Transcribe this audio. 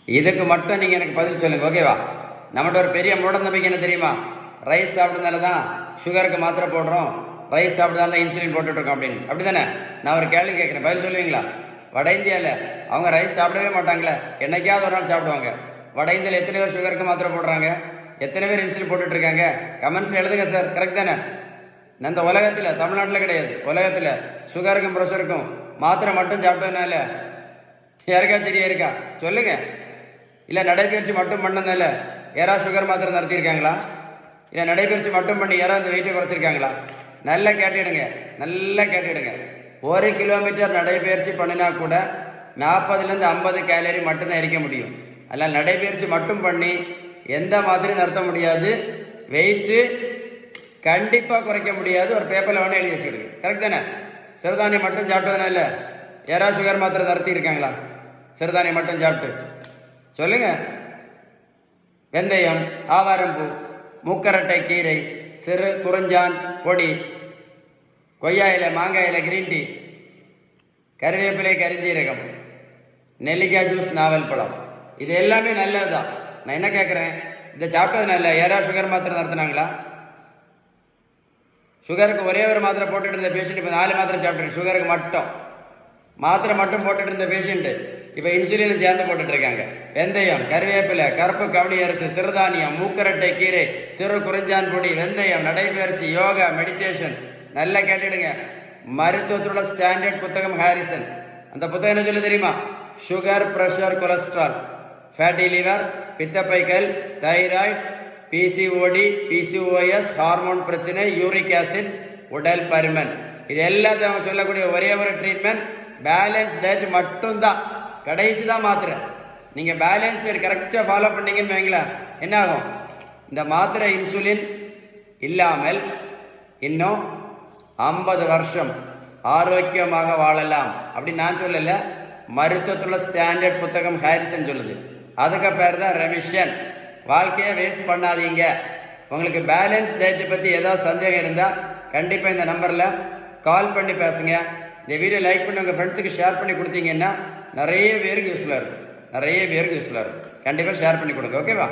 இதுக்கு மட்டும் நீங்கள் எனக்கு பதில் சொல்லுங்கள், ஓகேவா? நம்மகிட்ட ஒரு பெரிய மூட நம்பிக்கை என்ன தெரியுமா? ரைஸ் சாப்பிட்டதுனால தான் சுகருக்கு மாத்திரை போடுறோம், ரைஸ் சாப்பிட்டதால தான் இன்சுலின் போட்டுட்ருக்கோம் அப்படின்னு. அப்படி தானே? நான் ஒரு கேள்வி கேட்குறேன், பதில் சொல்லுவீங்களா? வட இந்தியாவில் அவங்க ரைஸ் சாப்பிடவே மாட்டாங்களே, என்னைக்காவது ஒரு நாள் சாப்பிடுவாங்க. வட இந்தியாவில் எத்தனை பேர் சுகருக்கு மாத்திரை போடுறாங்க, எத்தனை பேர் இன்சுலின் போட்டுட்ருக்காங்க? கமெண்ட்ஸில் எழுதுங்க சார். கரெக்ட் தானே? இந்த உலகத்தில், தமிழ்நாட்டில் கிடையாது, உலகத்தில் சுகருக்கும் ப்ரெஷருக்கும் மாத்திரை மட்டும் சாப்பிட்டதுனால யாருக்கா சரியா இருக்கா சொல்லுங்கள்? இல்லை நடைபயிற்சி மட்டும் பண்ணதுனால யாராவது சுகர் மாத்திரை நடத்தியிருக்காங்களா? இல்லை நடைபயிற்சி மட்டும் பண்ணி யாராவது அந்த வெயிட்டை குறைச்சிருக்காங்களா? நல்லா கேட்டுடுங்க, நல்லா கேட்டுடுங்க. 1 கிலோமீட்டர் நடைபயிற்சி பண்ணினா கூட 40லேருந்து 50 கேலரி மட்டும்தான் எரிக்க முடியும். அதனால் நடைபயிற்சி மட்டும் பண்ணி எந்த மாதிரி நடத்த முடியாது, வெயிட்டு கண்டிப்பாக குறைக்க முடியாது. ஒரு பேப்பரில் வேணால் எழுதி வச்சுக்கிடுங்க. கரெக்ட் தானே? சிறுதானியம் மட்டும் சாப்பிட்டதுனால யாராவது சுகர் மாத்திரை நடத்தியிருக்காங்களா? சிறுதானியம் மட்டும் சாப்பிட்டு சொல்லுங்கள். வெந்தயம், ஆவாரம்பூ, மூக்கரட்டை கீரை, சிறு குறிஞ்சான் பொடி, கொய்யா இலை, மாங்காய் இலை, கிரீன் டீ, கருவேப்பிலை, கரிஞ்சீரகம், நெல்லிக்காய் ஜூஸ், நாவல் பழம், இது எல்லாமே நல்லது தான். நான் என்ன கேட்குறேன், இதை சாப்பிட்டதுனால யாராவது சுகர் மாத்திரை நடத்தினாங்களா? சுகருக்கு ஒரே ஒரு மாத்திரை போட்டுட்டு இருந்த பேஷண்ட் இப்போ 4 மாத்திரை சாப்பிட்டு, சுகருக்கு மட்டும் மாத்திரை மட்டும் போட்டுட்டு இருந்த பேஷண்ட்டு இப்போ இன்சுலின் சேர்ந்து போட்டுட்ருக்காங்க. வெந்தயம், கருவேப்பிலை, கருப்பு கவனி அரிசி, சிறுதானியம், மூக்கரட்டை கீரை, சிறு குறிஞ்சான் பொடி, வெந்தயம், நடைபயிற்சி, யோகா, மெடிடேஷன். நல்லா கேட்டுடுங்க. மருத்துவத்தோட ஸ்டாண்டர்ட் புத்தகம் ஹாரிசன். அந்த புத்தகம் என்ன சொல்லி தெரியுமா? Sugar, pressure, cholesterol, fatty liver, பித்தப்பைக்கல், தைராய்டு, பிசிஓடி, பிசிஓஎஸ், ஹார்மோன் பிரச்சனை, யூரிக் ஆசிட், உடல் பருமன், இது எல்லாத்தையும் அவங்க சொல்லக்கூடிய ஒரே ஒரு ட்ரீட்மெண்ட் பேலன்ஸ் டயட் மட்டும்தான். கடைசி தான் மாத்திரை. நீங்கள் பேலன்ஸ் டயட் கரெக்டாக ஃபாலோ பண்ணீங்கன்னு வைங்களேன், என்ன ஆகும்? இந்த மாத்திரை இன்சுலின் இல்லாமல் இன்னும் 50 வருஷம் ஆரோக்கியமாக வாழலாம் அப்படின்னு நான் சொல்லலை, மருத்துவத்துள்ள ஸ்டாண்டர்ட் புத்தகம் ஹாரிசன் சொல்லுது. அதுக்கு பேர் தான் ரெமிஷன். வாழ்க்கையை வேஸ்ட் பண்ணாதீங்க. உங்களுக்கு பேலன்ஸ் டயட்டை பற்றி ஏதாவது சந்தேகம் இருந்தால் கண்டிப்பாக இந்த நம்பரில் கால் பண்ணி பேசுங்க. இந்த வீடியோ லைக் பண்ணி உங்கள் ஃப்ரெண்ட்ஸுக்கு ஷேர் பண்ணி கொடுத்தீங்கன்னா நிறைய பேருக்கு யூஸ்ஃபுல்லாக இருக்கும். கண்டிப்பாக ஷேர் பண்ணி கொடுங்க, ஓகேவா?